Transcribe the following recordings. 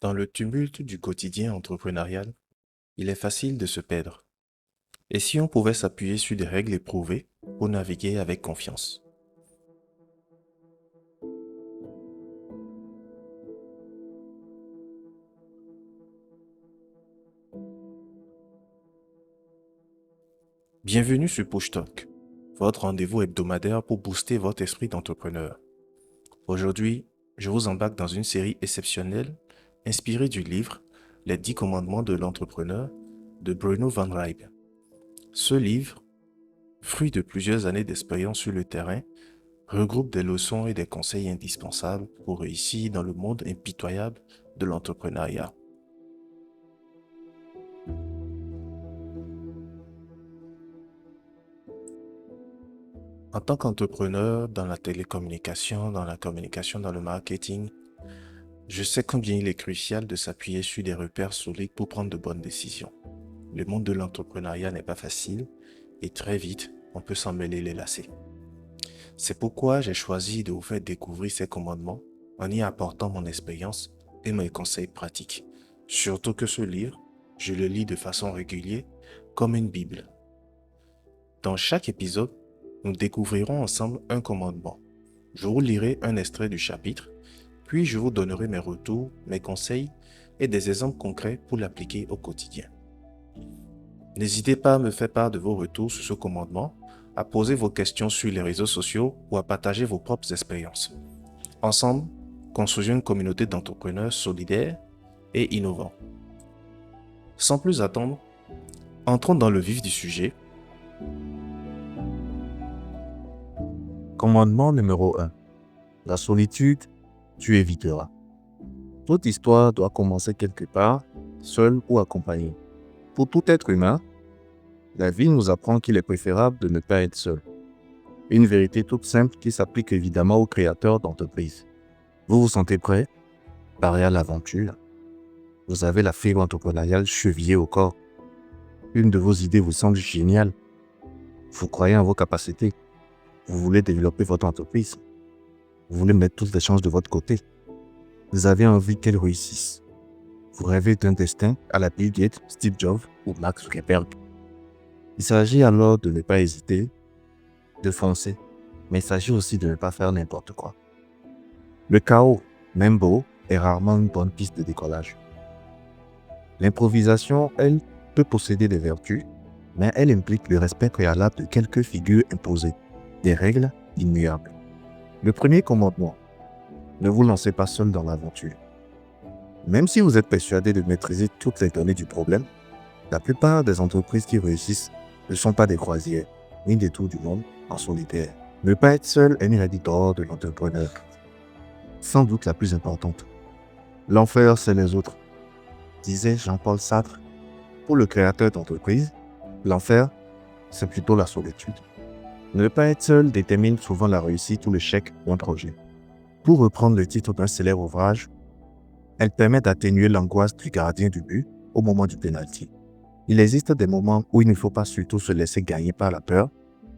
Dans le tumulte du quotidien entrepreneurial, il est facile de se perdre. Et si on pouvait s'appuyer sur des règles éprouvées pour naviguer avec confiance? Bienvenue sur Push Talk, votre rendez-vous hebdomadaire pour booster votre esprit d'entrepreneur. Aujourd'hui, je vous embarque dans une série exceptionnelle inspirée du livre Les 10 commandements de l'entrepreneur de Bruno Van Rijn. Ce livre, fruit de plusieurs années d'expérience sur le terrain, regroupe des leçons et des conseils indispensables pour réussir dans le monde impitoyable de l'entrepreneuriat. En tant qu'entrepreneur dans la télécommunication, dans la communication, dans le marketing, je sais combien il est crucial de s'appuyer sur des repères solides pour prendre de bonnes décisions. Le monde de l'entrepreneuriat n'est pas facile et très vite, on peut s'en mêler les lacets. C'est pourquoi j'ai choisi de vous faire découvrir ces commandements en y apportant mon expérience et mes conseils pratiques. Surtout que ce livre, je le lis de façon régulière comme une Bible. Dans chaque épisode, nous découvrirons ensemble un commandement. Je vous lirai un extrait du chapitre, puis je vous donnerai mes retours, mes conseils et des exemples concrets pour l'appliquer au quotidien. N'hésitez pas à me faire part de vos retours sur ce commandement, à poser vos questions sur les réseaux sociaux ou à partager vos propres expériences. Ensemble, construisons une communauté d'entrepreneurs solidaires et innovants. Sans plus attendre, entrons dans le vif du sujet. Commandement numéro 1. La solitude, tu éviteras. Toute histoire doit commencer quelque part, seul ou accompagné. Pour tout être humain, la vie nous apprend qu'il est préférable de ne pas être seul. Une vérité toute simple qui s'applique évidemment aux créateurs d'entreprises. Vous vous sentez prêt? Parez à l'aventure. Vous avez la fibre entrepreneuriale chevillée au corps. Une de vos idées vous semble géniale. Vous croyez en vos capacités. Vous voulez développer votre entreprise. Vous voulez mettre toutes les chances de votre côté. Vous avez envie qu'elle réussisse. Vous rêvez d'un destin à la Bill Gates, Steve Jobs ou Mark Zuckerberg. Il s'agit alors de ne pas hésiter, de foncer, mais il s'agit aussi de ne pas faire n'importe quoi. Le chaos, même beau, est rarement une bonne piste de décollage. L'improvisation, elle, peut posséder des vertus, mais elle implique le respect préalable de quelques figures imposées, des règles immuables. Le premier commandement, ne vous lancez pas seul dans l'aventure. Même si vous êtes persuadé de maîtriser toutes les données du problème, la plupart des entreprises qui réussissent ne sont pas des croisières, ni des tours du monde en solitaire. Ne pas être seul est une règle d'or de l'entrepreneur. Sans doute la plus importante. L'enfer, c'est les autres, disait Jean-Paul Sartre. Pour le créateur d'entreprise, l'enfer, c'est plutôt la solitude. Ne pas être seul détermine souvent la réussite ou l'échec d'un projet. Pour reprendre le titre d'un célèbre ouvrage, elle permet d'atténuer l'angoisse du gardien du but au moment du pénalty. Il existe des moments où il ne faut pas surtout se laisser gagner par la peur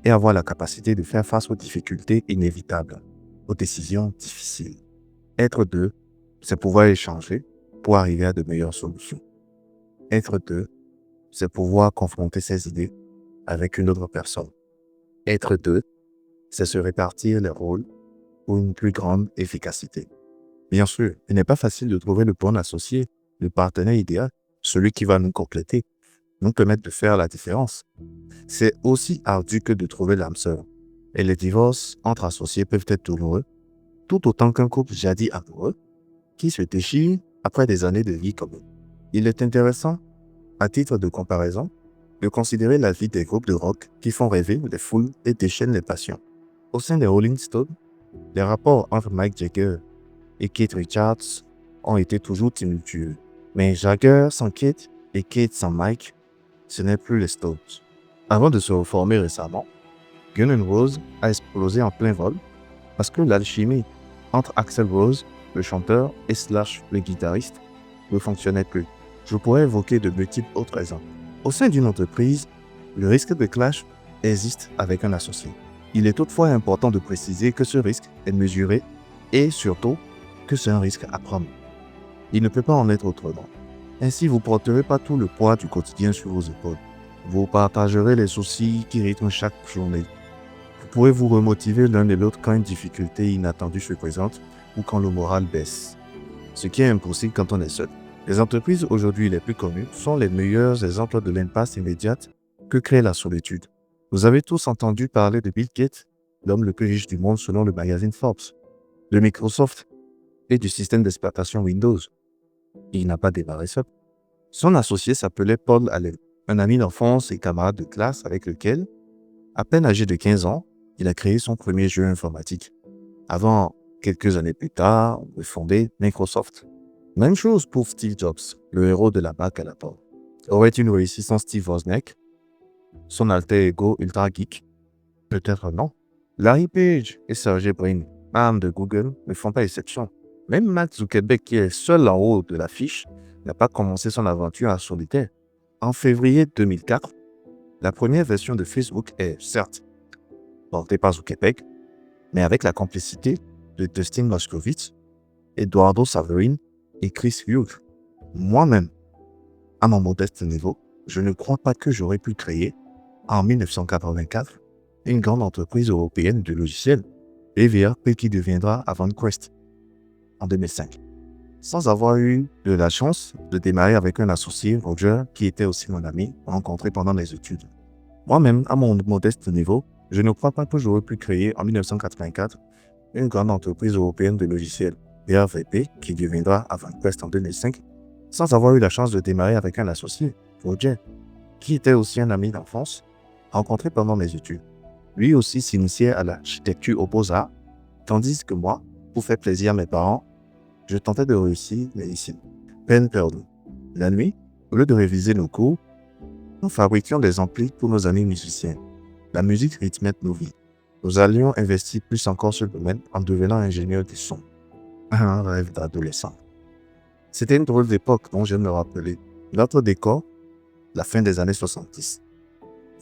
et avoir la capacité de faire face aux difficultés inévitables, aux décisions difficiles. Être deux, c'est pouvoir échanger pour arriver à de meilleures solutions. Être deux, c'est pouvoir confronter ses idées avec une autre personne. Être deux, c'est se répartir les rôles pour une plus grande efficacité. Bien sûr, il n'est pas facile de trouver le bon associé, le partenaire idéal, celui qui va nous compléter, nous permettre de faire la différence. C'est aussi ardu que de trouver l'âme sœur. Et les divorces entre associés peuvent être douloureux, tout autant qu'un couple jadis amoureux qui se déchire après des années de vie commune. Il est intéressant, à titre de comparaison, de considérer la vie des groupes de rock qui font rêver les foules et déchaînent les passions. Au sein des Rolling Stones, les rapports entre Mick Jagger et Keith Richards ont été toujours tumultueux. Mais Jagger sans Keith et Keith sans Mike, ce n'est plus les Stones. Avant de se reformer récemment, Guns N' Roses a explosé en plein vol parce que l'alchimie entre Axl Rose, le chanteur, et Slash, le guitariste, ne fonctionnait plus. Je pourrais évoquer de multiples autres raisons. Au sein d'une entreprise, le risque de clash existe avec un associé. Il est toutefois important de préciser que ce risque est mesuré et surtout que c'est un risque à prendre. Il ne peut pas en être autrement. Ainsi, vous ne porterez pas tout le poids du quotidien sur vos épaules. Vous partagerez les soucis qui rythment chaque journée. Vous pourrez vous remotiver l'un et l'autre quand une difficulté inattendue se présente ou quand le moral baisse. Ce qui est impossible quand on est seul. Les entreprises aujourd'hui les plus connues sont les meilleurs exemples de l'impasse immédiate que crée la solitude. Vous avez tous entendu parler de Bill Gates, l'homme le plus riche du monde selon le magazine Forbes, de Microsoft et du système d'exploitation Windows. Il n'a pas démarré seul. Son associé s'appelait Paul Allen, un ami d'enfance et camarade de classe avec lequel, à peine âgé de 15 ans, il a créé son premier jeu informatique. Avant, quelques années plus tard, de fonder Microsoft. Même chose pour Steve Jobs, le héros de la Mac à la pomme. Aurait-il réussi sans Steve Wozniak, son alter ego ultra geek? Peut-être non. Larry Page et Sergey Brin, âmes de Google, ne font pas exception. Même Mark Zuckerberg, qui est seul en haut de l'affiche, n'a pas commencé son aventure en solitaire. En février 2004, la première version de Facebook est, certes, portée par Zuckerberg, mais avec la complicité de Dustin Moskovitz, Eduardo Saverin et Chris Hughes. Moi-même, à mon modeste niveau, je ne crois pas que j'aurais pu créer, en 1984, une grande entreprise européenne de logiciels, EVRP, qui deviendra AvantQuest en 2005. Sans avoir eu de la chance de démarrer avec un associé, Roger, qui était aussi mon ami, rencontré pendant mes études. Moi-même, à mon modeste niveau, je ne crois pas que j'aurais pu créer en 1984 une grande entreprise européenne de logiciels, EVRP, qui deviendra AvantQuest en 2005, sans avoir eu la chance de démarrer avec un associé, Roger, qui était aussi un ami d'enfance, rencontré pendant mes études. Lui aussi s'initiait à l'architecture aux Beaux-Arts, tandis que moi, pour faire plaisir à mes parents, je tentais de réussir médecine. Peine perdue. La nuit, au lieu de réviser nos cours, nous fabriquions des amplis pour nos amis musiciens. La musique rythmait nos vies. Nous allions investir plus encore ce domaine en devenant ingénieurs du son. Un rêve d'adolescent. C'était une drôle d'époque dont j'aime me rappeler. Notre décor, la fin des années 70.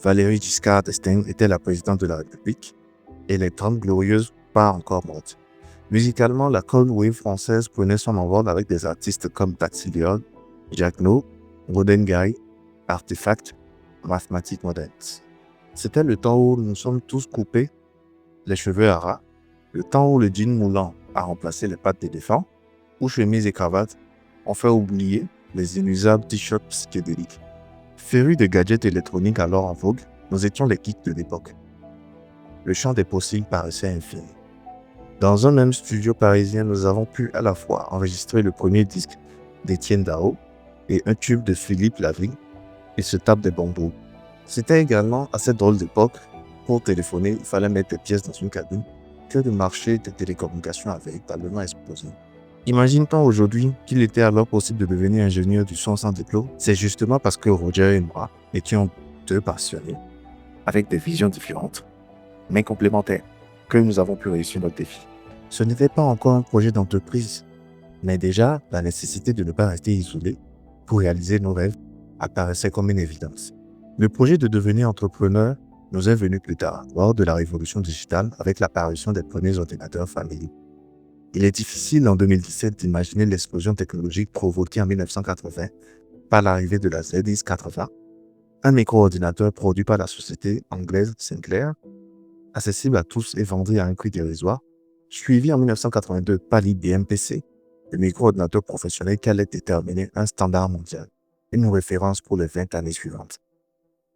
Valéry Giscard d'Estaing était la présidente de la République et les 30 Glorieuses pas encore mortes. Musicalement, la Cold Wave française prenait son envol avec des artistes comme Taxi Leon, Jack No, Golden Guy, Artifact, Mathematic Moderns. C'était le temps où nous sommes tous coupés, les cheveux à ras, le temps où le jean moulant a remplacé les pattes d'éléphant, où chemises et cravates ont fait oublier les inusables t-shirts psychédéliques. Férus de gadgets électroniques alors en vogue, nous étions les geeks de l'époque. Le champ des possibles paraissait infini. Dans un même studio parisien, nous avons pu à la fois enregistrer le premier disque d'Étienne Dao et un tube de Philippe Lavrie et se tape des bambous. C'était également à cette drôle d'époque, pour téléphoner, il fallait mettre des pièces dans une cabine, que le marché des télécommunications avait véritablement explosé. Imagine-t-on aujourd'hui qu'il était alors possible de devenir ingénieur du son sans diplôme? C'est justement parce que Roger et moi étions deux passionnés, avec des visions différentes, mais complémentaires, que nous avons pu réussir notre défi. Ce n'était pas encore un projet d'entreprise, mais déjà la nécessité de ne pas rester isolé pour réaliser nos rêves apparaissait comme une évidence. Le projet de devenir entrepreneur nous est venu plus tard, lors de la révolution digitale avec l'apparition des premiers ordinateurs familiaux. Il est difficile en 2017 d'imaginer l'explosion technologique provoquée en 1980 par l'arrivée de la ZX80, un micro-ordinateur produit par la société anglaise Sinclair, accessible à tous et vendu à un prix dérisoire, suivi en 1982 par l'IBM PC, le micro-ordinateur professionnel qui allait déterminer un standard mondial, une référence pour les 20 années suivantes.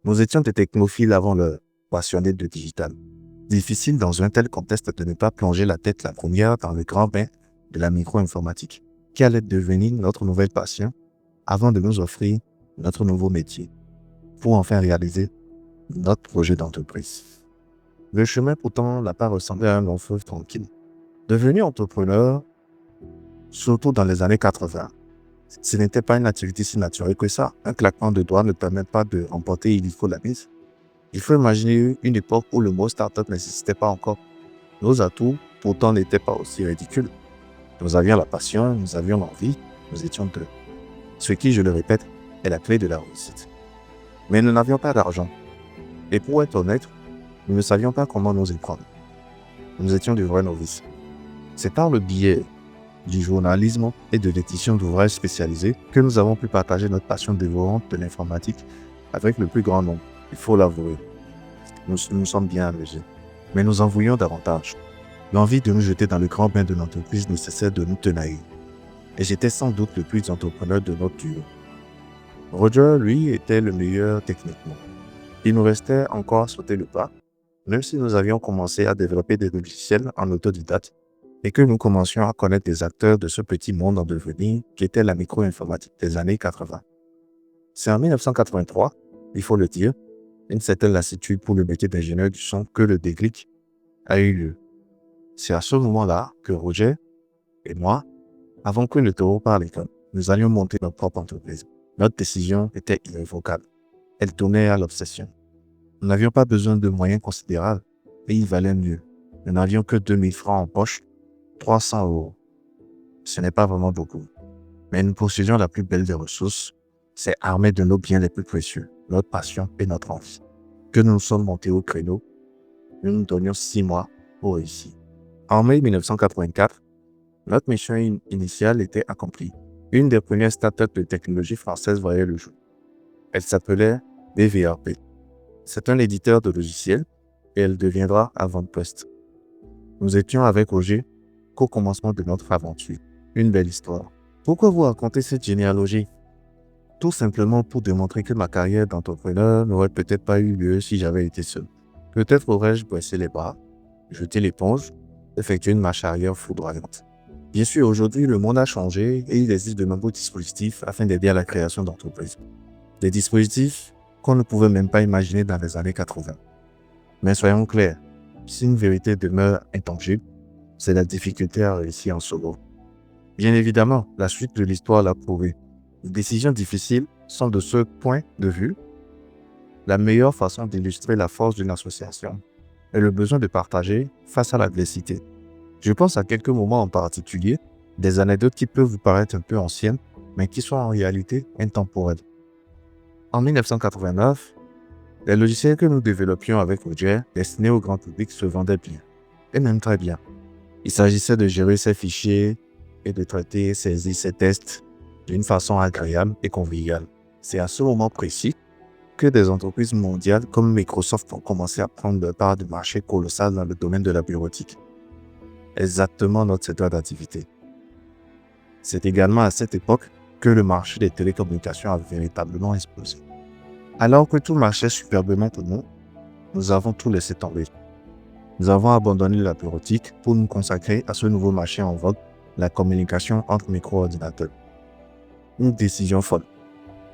Nous étions des technophiles avant l'heure, passionnés de digital. Difficile dans un tel contexte de ne pas plonger la tête la première dans le grand bain de la micro-informatique, qui allait devenir notre nouvelle passion avant de nous offrir notre nouveau métier, pour enfin réaliser notre projet d'entreprise. Le chemin pourtant n'a pas ressemblé à un long fleuve tranquille. Devenu entrepreneur, surtout dans les années 80, ce n'était pas une activité si naturelle que ça. Un claquement de doigts ne permet pas de remporter illico la mise. Il faut imaginer une époque où le mot startup n'existait pas encore. Nos atouts, pourtant, n'étaient pas aussi ridicules. Nous avions la passion, nous avions l'envie, nous étions deux. Ce qui, je le répète, est la clé de la réussite. Mais nous n'avions pas d'argent. Et pour être honnête, nous ne savions pas comment nous y prendre. Nous étions de vrais novices. C'est par le biais du journalisme et de l'édition d'ouvrages spécialisés que nous avons pu partager notre passion dévorante de l'informatique avec le plus grand nombre. Il faut l'avouer. Nous sommes bien amusés. Mais nous en voulions davantage. L'envie de nous jeter dans le grand bain de l'entreprise ne cessait de nous tenailler. Et j'étais sans doute le plus entrepreneur de notre duo. Roger, lui, était le meilleur techniquement. Il nous restait encore à sauter le pas, même si nous avions commencé à développer des logiciels en autodidacte et que nous commencions à connaître des acteurs de ce petit monde en devenir qui était la micro-informatique des années 80. C'est en 1983, il faut le dire, une certaine lassitude pour le métier d'ingénieur du son que le déclic a eu lieu. C'est à ce moment-là que Roger et moi avons pris le taureau par les cornes. Nous allions monter notre propre entreprise. Notre décision était irrévocable. Elle tournait à l'obsession. Nous n'avions pas besoin de moyens considérables et il valait mieux. Nous n'avions que 2000 francs en poche, 300 euros. Ce n'est pas vraiment beaucoup. Mais nous possédions la plus belle des ressources. C'est armé de nos biens les plus précieux, notre passion et notre envie. Que nous nous sommes montés au créneau, nous nous donnions 6 mois pour réussir. En mai 1984, notre mission initiale était accomplie. Une des premières startups de technologie française voyait le jour. Elle s'appelait BVRP. C'est un éditeur de logiciels et elle deviendra Avant-Poste. Nous étions avec Roger qu'au commencement de notre aventure. Une belle histoire. Pourquoi vous raconter cette généalogie? Tout simplement pour démontrer que ma carrière d'entrepreneur n'aurait peut-être pas eu lieu si j'avais été seul. Peut-être aurais-je baissé les bras, jeté l'éponge, effectué une marche arrière foudroyante. Bien sûr, aujourd'hui, le monde a changé et il existe de nombreux dispositifs afin d'aider à la création d'entreprises. Des dispositifs qu'on ne pouvait même pas imaginer dans les années 80. Mais soyons clairs, si une vérité demeure intangible, c'est la difficulté à réussir en solo. Bien évidemment, la suite de l'histoire l'a prouvé. Les décisions difficiles sont de ce point de vue la meilleure façon d'illustrer la force d'une association et le besoin de partager face à l'adversité. Je pense à quelques moments en particulier, des anecdotes qui peuvent vous paraître un peu anciennes, mais qui sont en réalité intemporelles. En 1989, les logiciels que nous développions avec Roger, destinés au grand public, se vendaient bien, et même très bien. Il s'agissait de gérer ses fichiers et de traiter, saisir ses tests d'une façon agréable et conviviale. C'est à ce moment précis que des entreprises mondiales comme Microsoft ont commencé à prendre leur part de marché colossal dans le domaine de la bureautique. Exactement notre secteur d'activité. C'est également à cette époque que le marché des télécommunications a véritablement explosé. Alors que tout marchait superbement pour nous, nous avons tout laissé tomber. Nous avons abandonné la bureautique pour nous consacrer à ce nouveau marché en vogue, la communication entre micro-ordinateurs. Une décision folle,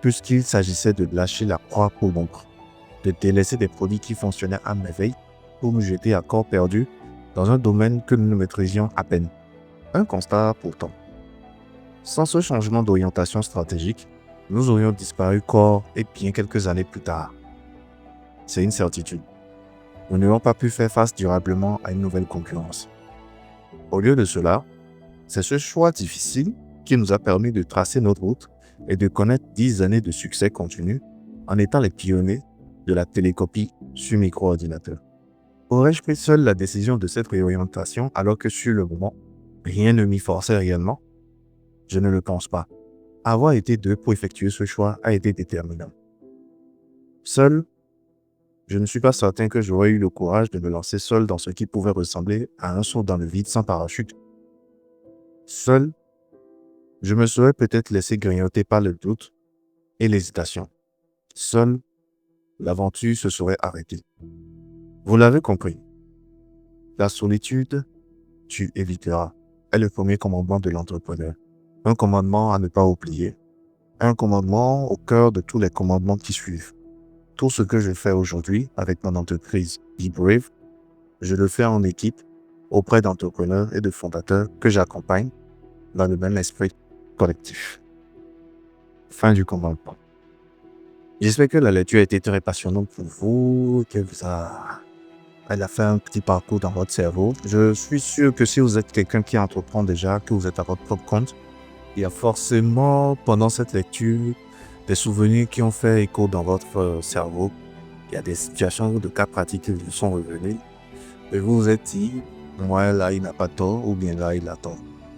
puisqu'il s'agissait de lâcher la proie pour l'ombre, de délaisser des produits qui fonctionnaient à merveille pour nous jeter à corps perdu dans un domaine que nous ne maîtrisions à peine. Un constat pourtant. Sans ce changement d'orientation stratégique, nous aurions disparu corps et bien quelques années plus tard. C'est une certitude. Nous n'aurions pas pu faire face durablement à une nouvelle concurrence. Au lieu de cela, c'est ce choix difficile qui nous a permis de tracer notre route et de connaître 10 années de succès continu en étant les pionniers de la télécopie sur micro-ordinateur. Aurais-je pris seul la décision de cette réorientation alors que sur le moment, rien ne m'y forçait réellement? Je ne le pense pas. Avoir été deux pour effectuer ce choix a été déterminant. Seul, je ne suis pas certain que j'aurais eu le courage de me lancer seul dans ce qui pouvait ressembler à un saut dans le vide sans parachute. Seul, je me serais peut-être laissé grignoter par le doute et l'hésitation. Seul, l'aventure se serait arrêtée. Vous l'avez compris. La solitude, tu éviteras, est le premier commandement de l'entrepreneur. Un commandement à ne pas oublier. Un commandement au cœur de tous les commandements qui suivent. Tout ce que je fais aujourd'hui avec mon entreprise Be Brave, je le fais en équipe auprès d'entrepreneurs et de fondateurs que j'accompagne dans le même esprit collectif. Fin du commandement. J'espère que la lecture a été très passionnante pour vous, elle a fait un petit parcours dans votre cerveau. Je suis sûr que si vous êtes quelqu'un qui entreprend déjà, que vous êtes à votre propre compte, il y a forcément, pendant cette lecture, des souvenirs qui ont fait écho dans votre cerveau. Il y a des situations de cas pratiques qui vous sont revenus. Et vous vous êtes dit, moi là, il n'a pas tort, ou bien là, il a tort.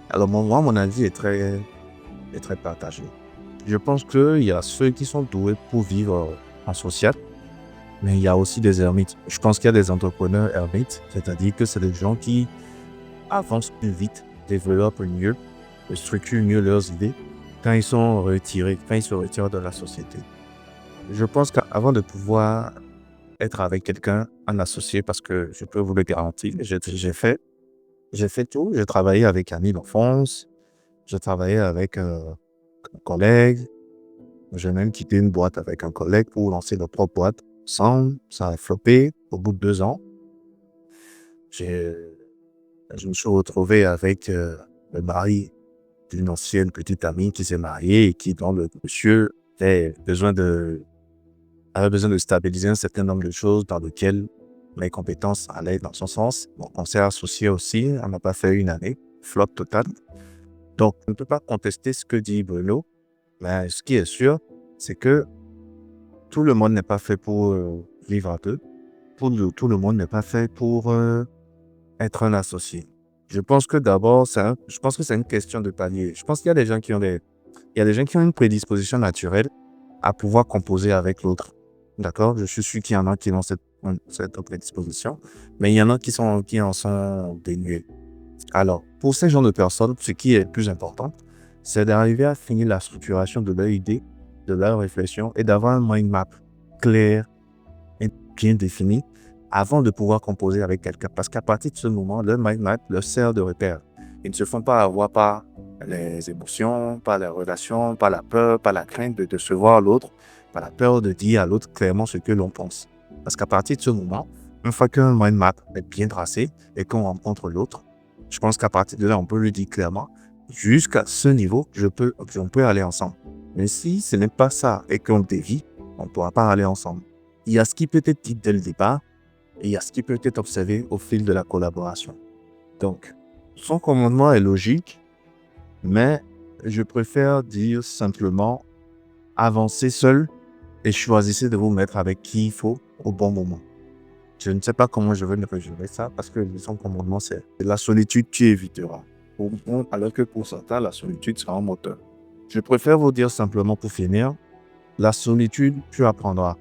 Alors, moi, mon avis est très partagé. Je pense qu'il y a ceux qui sont doués pour vivre en social, mais il y a aussi des ermites. Je pense qu'il y a des entrepreneurs ermites, c'est-à-dire que c'est des gens qui avancent plus vite, développent mieux, structurent mieux leurs idées quand ils sont retirés, quand ils se retirent de la société. Je pense qu'avant de pouvoir être avec quelqu'un en associé, parce que je peux vous le garantir, j'ai fait tout. J'ai travaillé avec un ami d'enfance, j'ai travaillé avec un collègue, j'ai même quitté une boîte avec un collègue pour lancer notre propre boîte ensemble. Ça a floppé au bout de 2 ans. J'ai, je me suis retrouvé avec le mari d'une ancienne petite amie qui s'est mariée et qui, dont le monsieur avait besoin de stabiliser un certain nombre de choses dans lesquelles mes compétences allaient dans son sens. Donc, on s'est associés aussi. On n'a pas fait une année. Flop total. Donc, on ne peut pas contester ce que dit Bruno. Mais ce qui est sûr, c'est que tout le monde n'est pas fait pour vivre à deux. Tout le monde n'est pas fait pour être un associé. Je pense que d'abord, je pense que c'est une question de palier. Je pense qu'il y a des gens qui ont il y a des gens qui ont une prédisposition naturelle à pouvoir composer avec l'autre. D'accord? Je suis sûr qu'il y en a qui ont cette prédisposition, mais il y en a qui en sont dénués. Alors, pour ces genres de personnes, ce qui est le plus important, c'est d'arriver à finir la structuration de leur idée, de leur réflexion et d'avoir un mind map clair et bien défini avant de pouvoir composer avec quelqu'un. Parce qu'à partir de ce moment, le mind map leur sert de repère. Ils ne se font pas avoir par les émotions, par les relations, par la peur, par la crainte de décevoir l'autre, par la peur de dire à l'autre clairement ce que l'on pense. Parce qu'à partir de ce moment, une fois qu'un mind map est bien tracé et qu'on rencontre l'autre, je pense qu'à partir de là, on peut lui dire clairement, jusqu'à ce niveau, on peut aller ensemble. Mais si ce n'est pas ça et qu'on dévie, on ne pourra pas aller ensemble. Il y a ce qui peut être dit dès le départ et il y a ce qui peut être observé au fil de la collaboration. Donc, son commandement est logique, mais je préfère dire simplement avancez seul et choisissez de vous mettre avec qui il faut au bon moment. Je ne sais pas comment je vais me résumer ça parce que son commandement, c'est la solitude, tu éviteras. Alors que pour certains, la solitude sera un moteur. Je préfère vous dire simplement pour finir, la solitude, tu apprendras.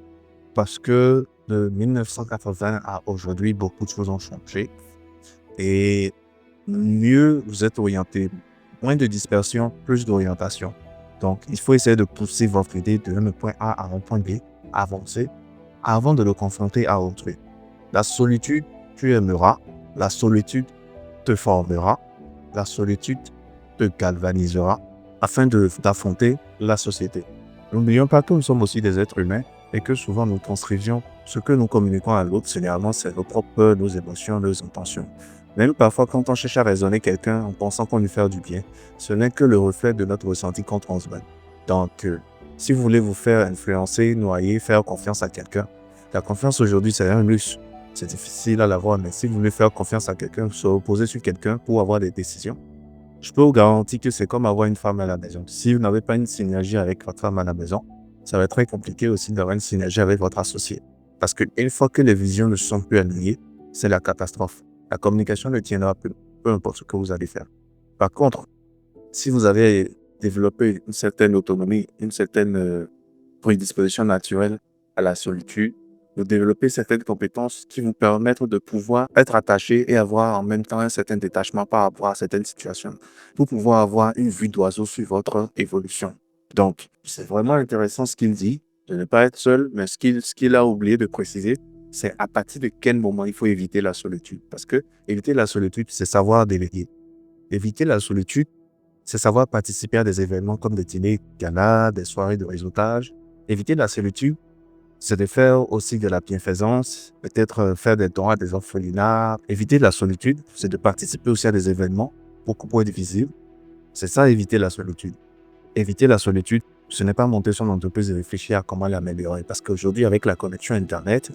Parce que de 1980 à aujourd'hui, beaucoup de choses ont changé. Et mieux vous êtes orienté, moins de dispersion, plus d'orientation. Donc, il faut essayer de pousser votre idée de un point A à un point B, avancer, avant de le confronter à autrui. La solitude, tu aimeras. La solitude te formera. La solitude te galvanisera afin d'affronter la société. N'oublions pas que nous sommes aussi des êtres humains et que souvent nous transcrivons ce que nous communiquons à l'autre. Généralement, c'est nos propres peurs, nos émotions, nos intentions. Même parfois, quand on cherche à raisonner quelqu'un en pensant qu'on lui fait du bien, ce n'est que le reflet de notre ressenti qu'on transmet. Donc, si vous voulez vous faire influencer, noyer, faire confiance à quelqu'un, la confiance aujourd'hui, c'est un luxe. C'est difficile à l'avoir, mais si vous voulez faire confiance à quelqu'un, se reposer sur quelqu'un pour avoir des décisions, je peux vous garantir que c'est comme avoir une femme à la maison. Si vous n'avez pas une synergie avec votre femme à la maison, ça va être très compliqué aussi d'avoir une synergie avec votre associé. Parce qu'une fois que les visions ne sont plus alignées, c'est la catastrophe. La communication ne tiendra plus, peu importe ce que vous allez faire. Par contre, si vous avez développé une certaine autonomie, une certaine prédisposition naturelle à la solitude, vous développez certaines compétences qui vous permettent de pouvoir être attaché et avoir en même temps un certain détachement par rapport à certaines situations pour pouvoir avoir une vue d'oiseau sur votre évolution. Donc, c'est vraiment intéressant ce qu'il dit, de ne pas être seul, mais ce qu'il a oublié de préciser, c'est à partir de quel moment il faut éviter la solitude. Parce que éviter la solitude, c'est savoir déléguer. Éviter la solitude, c'est savoir participer à des événements comme des dîners gala, des soirées de réseautage. Éviter la solitude, c'est de faire aussi de la bienfaisance, peut-être faire des dons à des orphelinats. Éviter la solitude, c'est de participer aussi à des événements beaucoup moins difficiles. C'est ça, éviter la solitude. Éviter la solitude, ce n'est pas monter son entreprise et réfléchir à comment l'améliorer. Parce qu'aujourd'hui, avec la connexion Internet,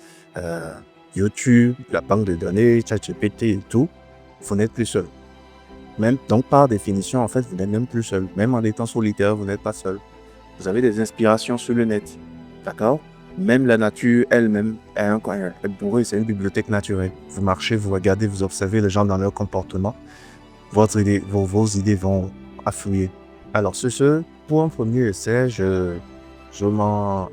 YouTube, la banque de données, ChatGPT et tout, vous n'êtes plus seul. Donc, par définition, en fait, vous n'êtes même plus seul. Même en étant solitaire, vous n'êtes pas seul. Vous avez des inspirations sur le net. D'accord? Même la nature elle-même est un coin. Pour eux, c'est une bibliothèque naturelle. Vous marchez, vous regardez, vous observez les gens dans leur comportement. vos idées vont affluer. Alors, pour un premier essai, je m'en,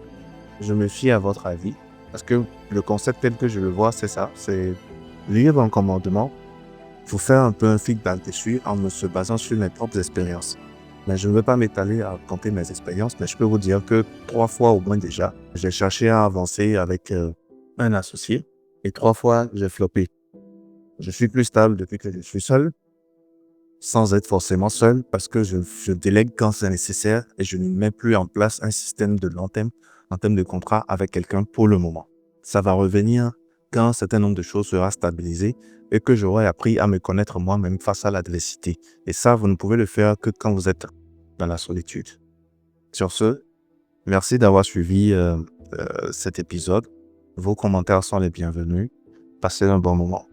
je me fie à votre avis. Parce que le concept tel que je le vois, c'est ça. C'est lire un commandement. Il faut faire un peu un feedback dessus en se basant sur mes propres expériences. Mais je ne veux pas m'étaler à raconter mes expériences, mais je peux vous dire que 3 fois au moins déjà, j'ai cherché à avancer avec un associé et 3 fois, j'ai floppé. Je suis plus stable depuis que je suis seul, sans être forcément seul, parce que je délègue quand c'est nécessaire et je ne mets plus en place un système de long terme, en termes de contrat avec quelqu'un pour le moment. Ça va revenir quand un certain nombre de choses sera stabilisé et que j'aurai appris à me connaître moi-même face à l'adversité. Et ça, vous ne pouvez le faire que quand vous êtes dans la solitude. Sur ce, merci d'avoir suivi cet épisode. Vos commentaires sont les bienvenus. Passez un bon moment.